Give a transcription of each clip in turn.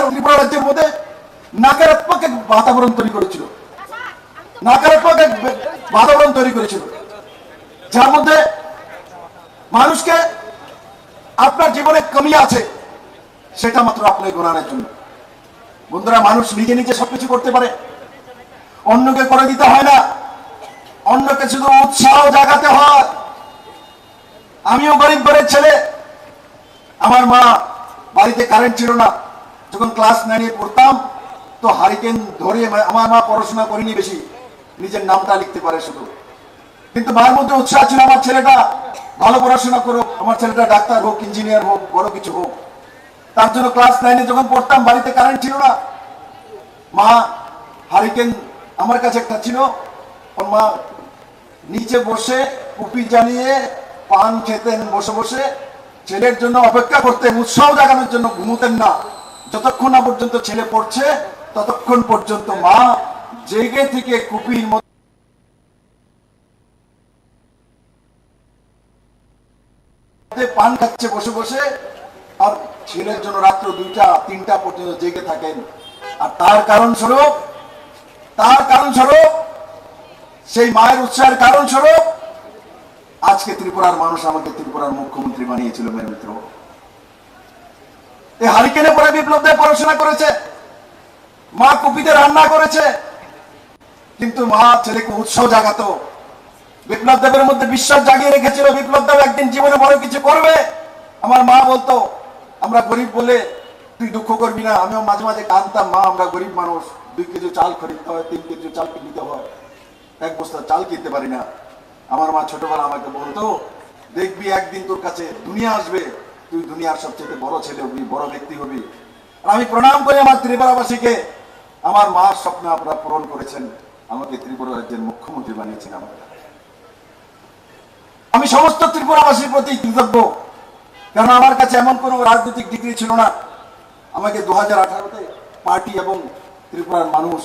ত্রিপুরা রাজ্যের মধ্যে নাকারাত্মক এক বাতাবরণ তৈরি করেছিল, যার মধ্যে মানুষকে আপনার জীবনে কমি আছে সেটা মাত্র আপনার গোনানোর জন্য। বন্ধুরা, মানুষ নিজে নিজে সবকিছু করতে পারে, অন্যকে করে দিতে হয় না, অন্যকে শুধু উৎসাহ জাগাতে হয়। আমিও গরিব ঘরের ছেলে, আমার মা বাড়িতে কারেন্ট ছিল না, যখন ক্লাস 9 এ পড়তাম তো হারিকেন ধরে, আমার মা পড়াশোনা করেনি বেশি, নিজের নামটা লিখতে পারে শুধু, কিন্তু মার মধ্যে উৎসাহ ছিল আমার ছেলেটা ভালো পড়াশোনা করুক, আমার ছেলেটা ডাক্তার হোক, ইঞ্জিনিয়ার হোক, বড় কিছু হোক। তার জন্য ক্লাস 9 এ যখন পড়তাম বাড়িতে কারেন্ট ছিল না, মা হারিকেন আমার কাছে একটা ছিল, মা নিচে বসে কুপি জ্বালিয়ে পান খেতেন, বসে বসে ছেলের জন্য অপেক্ষা করতেন, উৎসাহ জাগানোর জন্য ঘুমোতেন না। যতক্ষণ না পর্যন্ত ছেলে পড়ছে ততক্ষণ পর্যন্ত মা জেগে থেকে কুপির মধ্যে পান খাচ্ছে বসে বসে, আর ছেলের জন্য রাত্র 2টা 3টা পর্যন্ত জেগে থাকেন। আর তার কারণ স্বরূপ সেই মায়ের উৎসাহের কারণ স্বরূপ আজকে ত্রিপুরার মানুষ আমাকে ত্রিপুরার মুখ্যমন্ত্রী বানিয়েছিল। মেরে মিত্র, এই হারিকেনে পরে বিপ্লব দেব পড়াশোনা করেছে, মা কুপিতে রান্না করেছে, কিন্তু মা ছেলেকে উৎসাহ জাগাতো, বিপ্লব দেবের মধ্যে বিশ্বাস জাগিয়ে রেখেছিল বিপ্লব দেব একদিন জীবনে বড় কিছু করবে। আমার মা বলতো, আমরা গরিব বলে তুই দুঃখ করবি না। আমিও মাঝে মাঝে কাঁদতাম, মা আমরা গরিব মানুষ, 2 কেজি চাল খরিদতে হয়, 3 কেজি চাল কিনতে হয়, 1 বস্তা চাল কিনতে পারি না। আমার মা ছোটবেলা আমাকে বলতো, দেখবি একদিন তোর কাছে দুনিয়া আসবে, তুই দুনিয়ার সবচেয়ে বড় ছেলে হবি, বড় ব্যক্তি হবি। আর আমি প্রণাম করি আমার ত্রিপুরাবাসীকে, আমার মার স্বপ্ন আপনারা পূরণ করেছেন, আমাকে ত্রিপুরা রাজ্যের মুখ্যমন্ত্রী বানিয়েছেন। আমি সমস্ত ত্রিপুরাবাসীর প্রতি কৃতজ্ঞ, কারণ আমার কাছে এমন কোনো রাজনৈতিক ডিগ্রি ছিল না। আমাকে 2018-তে পার্টি এবং ত্রিপুরার মানুষ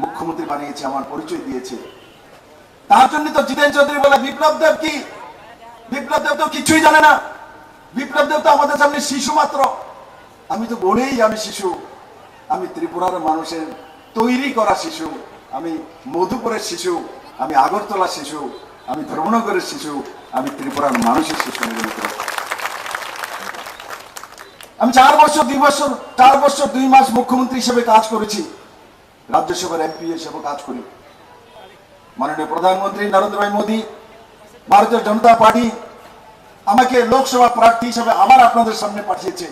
মুখ্যমন্ত্রী বানিয়েছে, আমার পরিচয় দিয়েছে। তার জন্য তো জিতেন চৌধুরী বলে বিপ্লব দেব কি, বিপ্লব দেব তো কিছুই জানে না, বিপ্লব দেব তো আমাদের সামনে শিশু মাত্র। আমি তো বলেই আমি শিশু, আমি ত্রিপুরার মানুষের তৈরি করা শিশু, আমি মধুপুরের শিশু, আমি আগরতলার শিশু, আমি ধর্মনগরের শিশু, আমি ত্রিপুরার মানুষের শিশু। আমি 4 বছর 2 মাস মুখ্যমন্ত্রী হিসেবে কাজ করেছি, রাজ্যসভার এমপি হিসেবে কাজ করি। মাননীয় প্রধানমন্ত্রী নরেন্দ্র ভাই মোদী, ভারতীয় জনতা পার্টি আমাকে লোকসভা প্রার্থী হিসেবে আবার আপনাদের সামনে পাঠিয়েছে।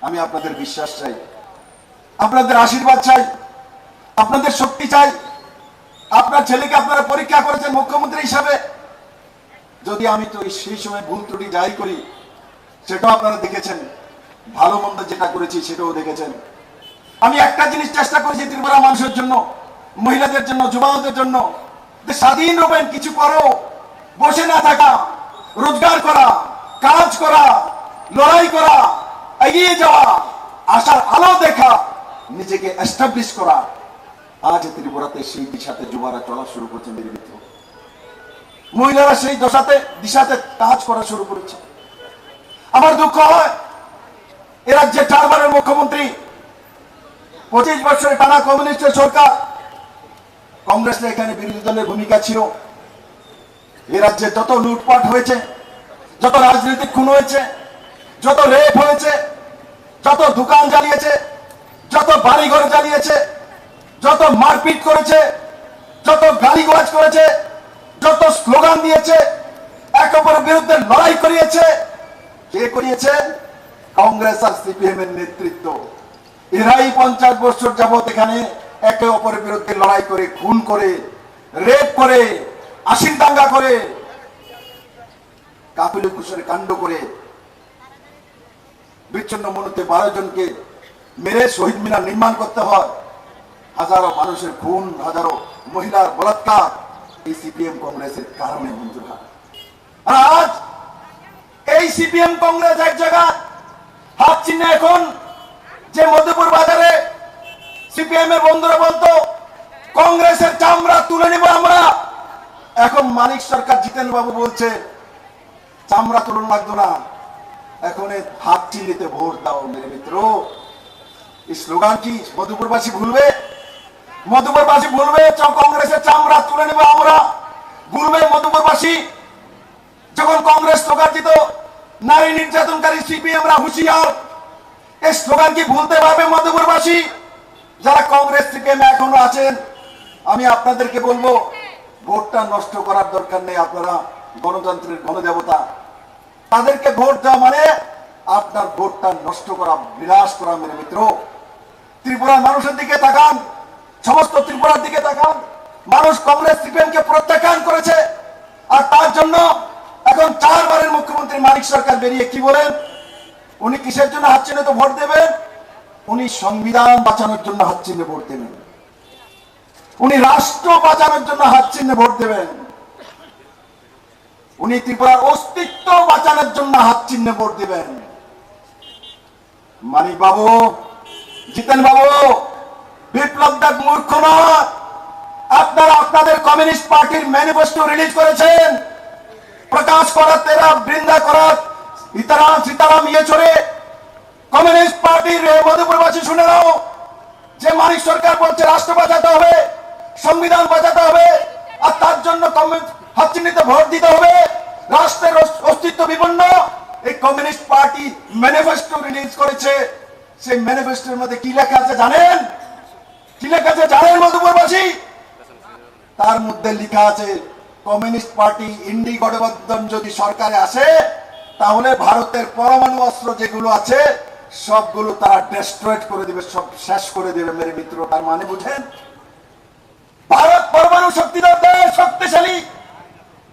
আমি আপনাদের বিশ্বাস চাই, আপনাদের আশীর্বাদ চাই, আপনাদের শক্তি চাই। আপনার ছেলেকে আপনারা পরীক্ষা করেছেন মুখ্যমন্ত্রী হিসাবে, যদি আমি তো সেই সময় ভুল ত্রুটি যাই করি সেটাও আপনারা দেখেছেন, ভালো মন্দ যেটা করেছি সেটাও দেখেছেন। আমি একটা জিনিস চেষ্টা করেছি ত্রিপুরা মানুষের জন্য, মহিলাদের জন্য, যুবকদের জন্য, স্বাধীন রূপে কিছু করো, বসে না থাকা, রোজগার করা, কাজ করা, লড়াই করা, এগিয়ে যাওয়া, আশার আলো দেখা, নিজেকে এস্টাবলিশ করা। আজ ত্রিপুরাতে সেই দিশাতে যুবরা চলা শুরু করছে। মেরে মিত্র, মহিলারা সেই দিশাতে কাজ করা শুরু করেছে। আমার দুঃখ হয়, এ রাজ্যে 4 বারের মুখ্যমন্ত্রী, 25 বছরের টানা কমিউনিস্টের সরকার, কংগ্রেসের এখানে বিরোধী দলের ভূমিকা ছিল। এ রাজ্যে যত লুটপাট হয়েছে, যত রাজনৈতিক খুন হয়েছে, যত রেপ হয়েছে, যত দোকান জ্বালিয়েছে, যত বাড়িঘর জ্বালিয়েছে, যত মারপিট করেছে, যত গালিগালাজ করেছে, যত স্লোগান দিয়েছে, একে অপরের বিরুদ্ধে লড়াই করিয়েছে, কে করিয়েছে? কংগ্রেস আর সিপিএম এর নেতৃত্ব। এরাই 50 বছর যাবত এখানে একে অপরের বিরুদ্ধে লড়াই করে, খুন করে, রেপ করে, আশির দাঙ্গা করে, কাফিলে কুশলে কাণ্ড করে, বিচ্ছিন্ন মনুতে 12 জনকে মেরে শহীদ মিনার নির্মাণ করতে হয়, হাজারো মানুষের খুন, হাজারো মহিলার বলাৎকার, এই সিপিএম কংগ্রেসের কারণে। বন্ধুরা, আজ এই সিপিএম কংগ্রেস এক জায়গায় হাত চিহ্ন। এখন যে মধ্যপুর বাজারে সিপিএম এর বন্ধুরা বলতো কংগ্রেসের চামড়া তুলে নিব আমরা, এখন মানিক সরকার, জিতেন বাবু বলছে চামড়া তুলন লাগতো না, এখন হাত চিহ্নিতে ভোট দাও মেরে মিত্র। এই স্লোগান কি মধুপুরবাসী ভুলবে? মধুপুরবাসী ভুলবে? কংগ্রেসের চামড়া তুলে নেবে আমরা। ভুলবে মধুপুরবাসী? যখন কংগ্রেস স্লোগান দিত নারী নির্যাতনকারী সিপিএমরা হুঁশিয়ার, এই স্লোগান কি ভুলতে পারবে মধুপুরবাসী? যারা কংগ্রেস সিপিএম এখনো আছেন, আমি আপনাদেরকে বলবো ভোটটা নষ্ট করার দরকার নেই। আপনারা গণতন্ত্রের গণদেবতা, তাদেরকে ভোট দেওয়া মানে আপনার ভোটটা নষ্ট করা, বিনাশ করা মেরে মিত্র। ত্রিপুরার মানুষের দিকে তাকান, সমস্ত ত্রিপুরার দিকে তাকান। মানুষ কংগ্রেস সিপিএম কে প্রত্যাখ্যান করেছে, আর তার জন্য এখন 4 বারের মুখ্যমন্ত্রী মানিক সরকার বেরিয়ে কি বলেন? উনি কিসের জন্য হাত চিহ্নে তো ভোট দেবেন? উনি সংবিধান বাঁচানোর জন্য হাত চিহ্নে ভোট দেবেন, উনি রাষ্ট্র বাঁচানোর জন্য হাত চিহ্নে ভোট দেবেন, উনি ত্রিপুরার অস্তিত্ব বাঁচানোর জন্য হাত চিহ্নে ভোট দিবেন। মানিক বাবু, জিতেন বাবু, বিপ্লব দেব মূর্খ নয়। আপনারা আপনাদের কমিউনিস্ট পার্টির ম্যানিফেস্টো রিলিজ করেছেন। প্রকাশ করাত তেরা বৃন্দা করাত ইতারাম সীতারাম ইয়েচরে কমিউনিস্ট পার্টির মধুপুরবাসী শুনে নাও, যে মানিক সরকার বলছে রাষ্ট্র বাঁচাতে হবে, সংবিধান বাঁচাতে হবে, আর তার জন্য হাত চিহ্নিতে ভোট দিতে হবে, রাষ্ট্রের অস্তিত্ব বিপন্ন। এই কমিউনিস্ট পার্টি ম্যানিফেস্টো রিলিজ করেছে। সেই ম্যানিফেস্টোর মধ্যে কি লেখা আছে জানেন? কি লেখা আছে জানেন মধুপুরবাসী? তার মধ্যে লেখা আছে কমিউনিস্ট পার্টি ইন্ডি গঠবন্ধন যদি সরকারে আসে, তাহলে ভারতের পরমাণু অস্ত্র যেগুলো আছে সবগুলো তারা ডেস্ট্রয়েড করে দিবে, সব শেষ করে দেবে মেরে মিত্র। তার মানে বুঝেন? ভারত পরমাণু শক্তিধর দেশ, শক্তিশালী।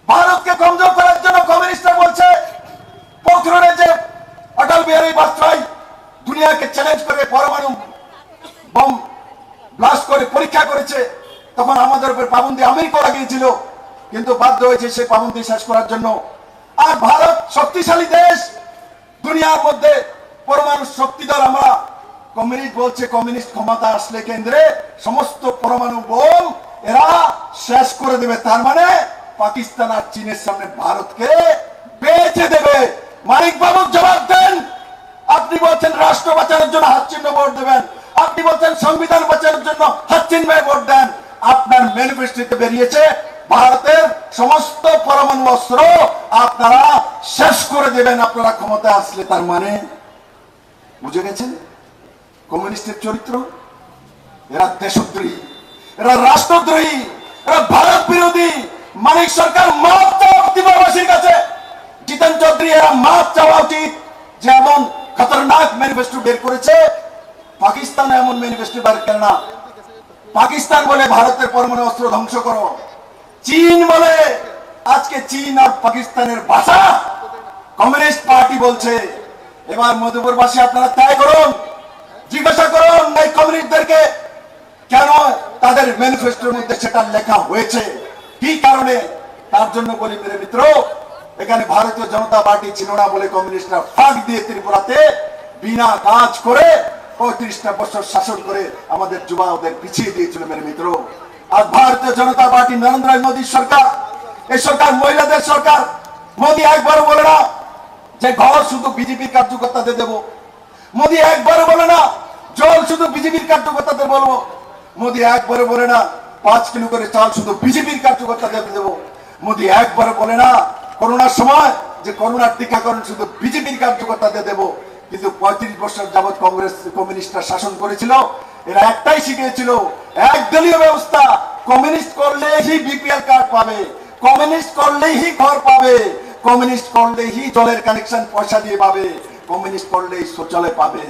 ভারতকে কমজোর করার জন্য কমিউনিস্টরা বলছে, পোখরণে যে অটল বিহারী বাজপেয়ী দুনিয়াকে চ্যালেঞ্জ করে পরমাণু বম ব্লাস্ট করে পরীক্ষা করেছে, তখন আমাদের উপর পাবন্দি আমেরিকা লাগিয়েছিল, কিন্তু বাধ্য হয়েছে সেই পাবন্দি শেষ করার জন্য। আর ভারত শক্তিশালী দেশ, দুনিয়ার মধ্যে পরমাণু শক্তিধর। আমরা কমিউনিস্ট বলছে কমিউনিস্ট ক্ষমতা আসলে কেন্দ্রে সমস্ত পরমাণু বোম এরা শেষ করে দেবে। তার মানে পাকিস্তান আর চীনের সামনে ভারতকে বেঁচে দেবে। মানিক বাবু জবাব দেন। আপনি বলছেন রাষ্ট্র বাঁচানোর জন্য হাত চিহ্ন ভোট দেবেন, আপনি বলছেন সংবিধান বাঁচানোর জন্য হাত চিহ্নে ভোট দেন। আপনার ম্যানিফেস্টোতে বেরিয়েছে ভারতের সমস্ত পরমাণু অস্ত্র আপনারা শেষ করে দেবেন আপনারা ক্ষমতায় আসলে। তার মানে বুঝে গেছেন কমিউনিস্টের চরিত্র? এরা দেশদ্রোহী, এরা রাষ্ট্রদ্রোহী, এরা ভারত বিরোধী। মানিক সরকার মাপ চাওয়া ত্রিপুরাবাসীর কাছে। জিতেন চৌধুরী, এরা মাপ চাওয়া উচিত যে এমন খতরনাক ম্যানিফেস্টো বের করেছে। পাকিস্তান এমন ম্যানিফেস্টো বের করে না। পাকিস্তান বলে ভারতের পরমাণু অস্ত্র ধ্বংস করো, চীন বলে আজকে চীন আর পাকিস্তানের ভাষা কমিউনিস্ট পার্টি বলছে। এবার মধুপুরবাসী আপনারা ত্যাগ করুন, জিজ্ঞাসা করুন এই কমিউনিস্টদেরকে কেন তাদের ম্যানিফেস্টোর মধ্যে সেটা লেখা হয়েছে, কি কারণে। তার জন্য বলি মেরে মিত্র, এখানে ভারতীয় জনতা পার্টি ছিল না বলে কমিউনিস্টরা ফাঁক দিয়ে ত্রিপুরাতে বিনা কাজ করে 35টা বছর শাসন করে আমাদের যুবা ওদের পিছিয়ে দিয়েছিল মেরে মিত্র। আর ভারতীয় জনতা পার্টি নরেন্দ্র মোদীর সরকার, এই সরকার মহিলাদের সরকার। মোদী একবার বলে না যে ঘর শুধু বিজেপির কার্যকর্তাদের দেব, মোদী একবার বলে না জল শুধু বিজেপির কার্যকর্তাদের বলবো, মোদী একবার বলে না 5 কিলো করে চাল শুধু বিজেপির কার্যকর্তাদের দেবো, মোদী একবার বলে না করোনার সময় যে করোনার টিকাকরণ শুধু বিজেপির কার্যকর্তাদের দেবো। কিন্তু 35 বছর যাবৎ কংগ্রেস কমিউনিস্টরা শাসন করেছিল, এরা একটাই শিখিয়েছিল একদলীয় ব্যবস্থা। কমিউনিস্ট করলেই বিপিএল কার্ড পাবে, কমিউনিস্ট করলেই ঘর পাবে, কমিউনিস্ট করলেই জলের কানেকশন পয়সা দিয়ে পাবে, কমিউনিস্ট করলেই শৌচালয় পাবে,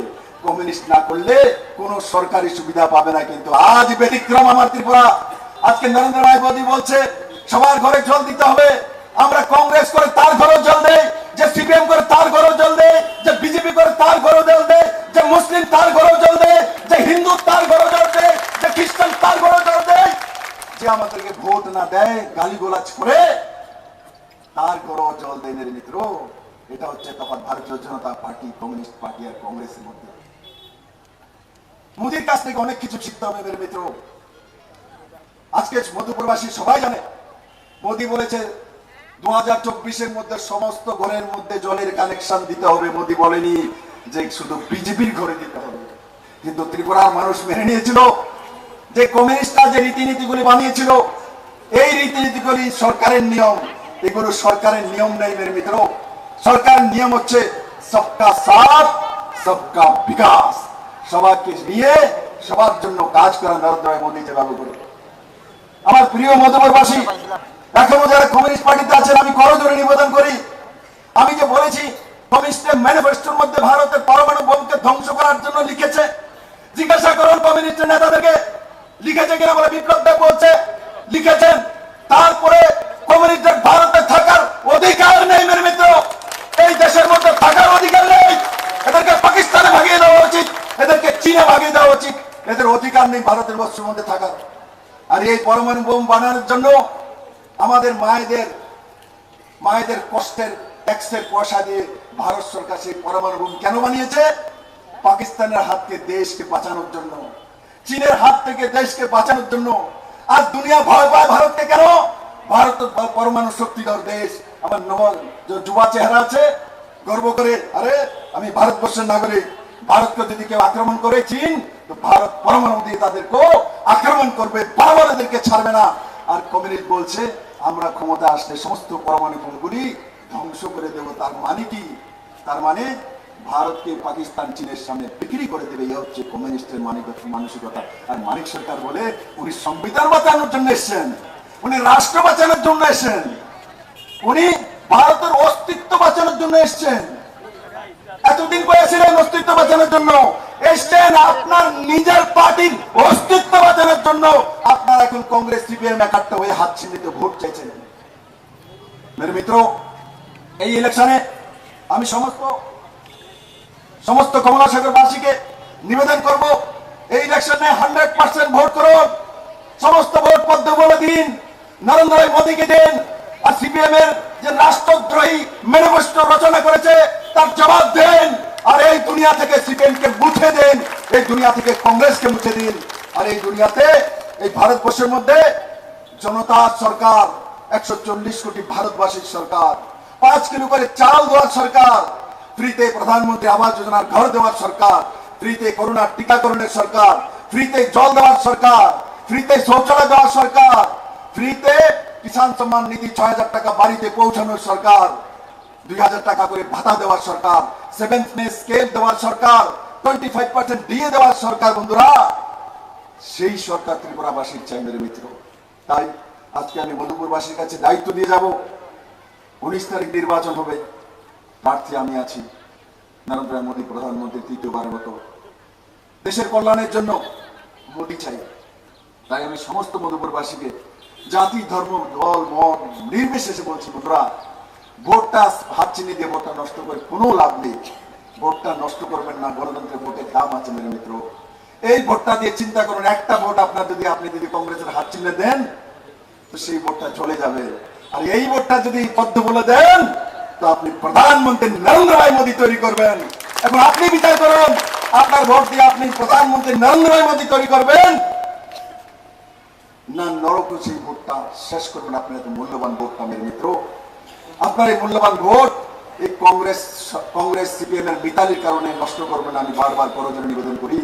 কমিউনিস্ট না করলে কোন সরকারি সুবিধা পাবে না। কিন্তু আজ ব্যতিক্রম আমার ত্রিপুরা। আজকে নরেন্দ্র মোদী বলছে সবার ঘরে জল দিতে হবে। আমরা কংগ্রেস করে তার ঘরে জল দেই, যে সিপিএম করে তার ঘরে জল দেয়, যে বিজেপি করে তার ঘরে জল দেয়, যে মুসলিম তার ঘরে জল দেয়, যে হিন্দু তার ঘরে জল দেয়, যে খ্রিস্টান তার ঘরে জল দেয়। যে আমাদেরকে ভোট না দেয়, গালিগোলাজ করে, তার ঘরে জল দেয় মেরে মিত্র। এটা হচ্ছে তখন ভারতীয় জনতা পার্টি, কমিউনিস্ট পার্টি আর কংগ্রেসের মধ্যে। মোদীর কাছ থেকে অনেক কিছু শিখতে হবে মেরে মিত্র। আজকে মধুপুরবাসী সবাই জানে মোদী বলেছে 2024-এর মধ্যে সমস্ত ঘরের মধ্যে জলের কানেকশন দিতে হবে। মোদী বলেনি যে শুধু বিজেপির ঘরে দিতে হবে, কিন্তু ত্রিপুরার মানুষ মেনে নিয়েছিল যে কমিউনিস্টরা যে রীতিনীতিগুলি বানিয়েছিল, এই রীতিনীতিগুলি সরকারের নিয়ম। এগুলো সরকারের নিয়ম নেই মেরে মিত্র। সরকারের নিয়ম হচ্ছে সবকা সাথ সবকা বিকাশ, সবাইকে নিয়ে সবার জন্য কাজ করা নরেন্দ্র মোদী যেভাবে করে। আমার প্রিয় মধুপুরবাসী, এখনো যারা কমিউনিস্ট পার্টিতে আছেন, আমি করজোড়ে নিবেদন করি, আমি যে বলেছি কমিউনিস্টের ম্যানিফেস্টোর মধ্যে ভারতের পরমাণু বোমকে ধ্বংস করার জন্য লিখেছে, জিজ্ঞাসা করুন কমিউনিস্টের নেতাদেরকে লিখেছে কিনা বলে। বিপ্লব দেব বলছে লিখেছেন। তারপরে কমিউনিস্টদের ভারতে থাকার অধিকার নেই মেরে মিত্র, এই দেশের মধ্যে থাকার অধিকার নেই। এদেরকে পাকিস্তানে ভাগিয়ে দেওয়া উচিত, এদেরকে চীনে ভাগিয়ে দেওয়া উচিত। এদের অধিকার নেই ভারতের বর্ষের মধ্যে থাকার। আর এই পরমাণু বোম বানানোর জন্য আমাদের মায়েদের কষ্টের ট্যাক্সের পয়সা দিয়ে ভারত সরকার সেই পরমাণু বোম কেন বানিয়েছে? পাকিস্তানের হাতকে দেশকে বাঁচানোর জন্য, চীনের হাত থেকে দেশকে বাঁচানোর জন্য। আর দুনিয়া ভয় পায় ভারতকে কেন? ভারত পরমাণু শক্তিধর দেশ। আমার যুবা চেহারা আছে, গর্ব করে, আরে আমি ভারতবর্ষের নাগরিক। ভারতকে যদি কেউ আক্রমণ করে চীন, তো ভারত পরমাণু দিয়ে তাদেরকেও আক্রমণ করবে, বারবার এদেরকে ছাড়বে না। আর কমিউনিস্ট বলছে আমরা ক্ষমতা আসলে সমস্ত পরমাণু বোমগুলি ধ্বংস করে দেব। তার মানে কি? তার মানে ভারতকে পাকিস্তান চীনের সামনে বিক্রি করে দেবে। এই হচ্ছে কমিউনিস্টের মানসিকতা। আর মানিক সরকার বলে উনি সংবিধান বাঁচানোর জন্য এসেছেন, উনি রাষ্ট্র বাঁচানোর জন্য এসেছেন, উনি ভারতের অস্তিত্ব বাঁচানোর জন্য এসেছেন। এতদিন বলেছিলেন অস্তিত্ব বাঁচানোর জন্য, এসছেন আপনার নিজের পার্টির অস্তিত্ব বাঁচানোর জন্য। আপনার এখন কংগ্রেস সিপিএম একাত্ম হয়ে হাত ছিনিয়ে ভোট চাইছেন। মেরে মিত্র, এই ইলেকশনে আমি সমস্ত কমলাসাগরবাসীকে নিবেদন করব, এই ইলেকশনে 100% ভোট করুন। সমস্ত ভোট পদ্ম বলে দিন, নরেন্দ্র মোদীকে দিন। আর সিপিএম এর যে রাষ্ট্রদ্রোহী ম্যানিফেস্টো রচনা করেছে তার জবাব দেন। আর এই দুনিয়া থেকে সিপিএম কে মুছে দিন, এই দুনিয়া থেকে কংগ্রেসকে মুছে দিন। আর এই দুনিয়াতে, এই ভারতবর্ষের মধ্যে জনতার সরকার, 140 কোটি ভারতবাসীর সরকার, 5 কিলো করে চাল দেওয়ার সরকার, ফ্রিতে প্রধানমন্ত্রী আবাস যোজনার ঘর দেওয়ার সরকার, ফ্রিতে করোনা টিকাকরণের সরকার, ফ্রিতে জল দেওয়ার সরকার, ফ্রিতে শৌচালয় দেওয়ার সরকার, ফ্রিতে কিষাণ সম্মান নিধি 6000 টাকা বাড়িতে পৌঁছানোর সরকার, 2000 টাকা করে ভাতা দেওয়ার সরকার, 7th মে স্কেল দেওয়ার সরকার, 25% দিয়ে দেওয়ার সরকার। বন্ধুরা, সেই সরকার ত্রিপুরাবাসীর চাই মেরে মিত্র। তাই আজকে আমি মধুপুরবাসীর কাছে দায়িত্ব দিয়ে যাব। 19 তারিখ নির্বাচন হবে, প্রার্থী আমি আছি। নরেন্দ্র মোদী প্রধানমন্ত্রী তৃতীয়বার মতো, দেশের কল্যাণের জন্য মোদী চাই। তাই আমি সমস্ত মধুপুরবাসীকে জাতি ধর্ম দল মত নির্বিশেষে বলছি, বন্ধুরা, ভোটটা হাত চিনিয়ে দিয়ে ভোটটা নষ্ট করে কোনো লাভ নেই। ভোটটা নষ্ট করবেন না, গণতন্ত্রের ভোটের দাম আছে মেরে মিত্র। এই ভোটটা দিয়ে চিন্তা করুন, একটা ভোট আপনি যদি কংগ্রেসের হাত চিহ্নে দেন, তো সেই ভোটটা চলে যাবে। আর এই ভোটটা যদি পদ্ম বলে দেন, তো আপনি প্রধানমন্ত্রী নরেন্দ্র মোদী তৈরি করবেন। এখন আপনি বিচার করুন, আপনার ভোট দিয়ে আপনি প্রধানমন্ত্রী নরেন্দ্র মোদী তৈরি করবেন না নরকুচি ভোটটা শেষ করবেন। আপনার এত মূল্যবান ভোটটা মেরে মিত্র, আপনার এই মূল্যবান ভোট এই কংগ্রেস সিপিএম এর মিতালির কারণে নষ্ট করবেন না। আমি বারবার করজোড়ে নিবেদন করি,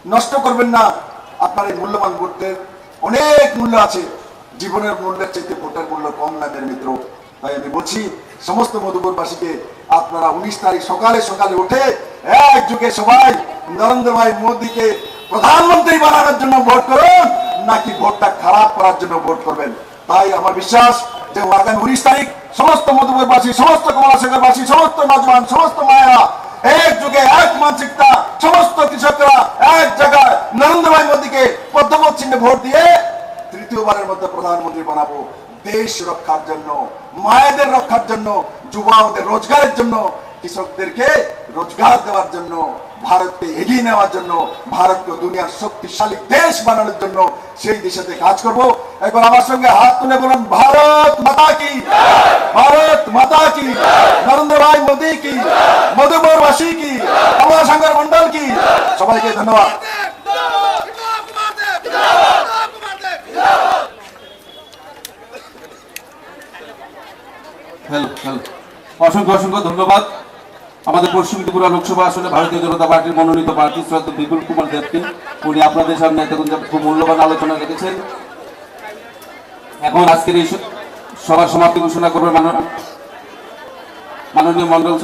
নষ্ট করবেন না। আপনার এই মূল্যবান ভোটের অনেক মূল্য আছে, জীবনের মূল্যের চাইতে ভোটের মূল্য কম না মেরে মিত্র। তাই আমি বলছি সমস্ত মধুপুরবাসীকে, আপনারা 19 তারিখ সকালে সকালে উঠে একযোগে সবাই নরেন্দ্র ভাই মোদীকে প্রধানমন্ত্রী বানানোর জন্য ভোট করুন, নাকি ভোটটা খারাপ করার জন্য ভোট করবেন। তাই আমার বিশ্বাস যে আগামী 19 তারিখ সমস্ত মধুপুরবাসী, সমস্ত কমলাসাগরবাসী, সমস্ত নজওয়ান, সমস্ত মায়েরা একযোগে এক মানসিকতা, সমস্ত কৃষকরা এক জায়গায় নরেন্দ্র ভাই মোদীকে পদ্মপদ চিহ্নে ভোট দিয়ে তৃতীয়বারের মধ্যে প্রধানমন্ত্রী বানাবো। দেশ রক্ষার জন্য, মায়েদের রক্ষার জন্য, যুবাদের রোজগারের জন্য, কৃষকদেরকে রোজগার দেওয়ার জন্য, ভারতকে এগিয়ে নেওয়ার জন্য, ভারতকে দুনিয়ার শক্তিশালী দেশ বানানোর জন্য সেই দিশাতে কাজ করব। একবার আমার সঙ্গে হাত তুলে বলুন, ভারত মাতা কি, ভারত মাতা কি, নরেন্দ্র ভাই মোদী কি, মধুপুরবাসী কি, কমলাসাগর মন্ডল কি। সবাইকে ধন্যবাদ। হ্যালো হ্যালো অসংখ্য অসংখ্য ধন্যবাদ আমাদের পশ্চিম ত্রিপুরা লোকসভা আসনে ভারতীয় জনতা পার্টির মনোনীত প্রার্থী শ্রদ্ধা বিপুল কুমার দেবকে। উনি আপনাদের সামনে এতক্ষণ খুব মূল্যবান আলোচনা রেখেছেন। এখন আজকের এই সভার সমাপ্তি ঘোষণা করবে মাননীয় মন্ডল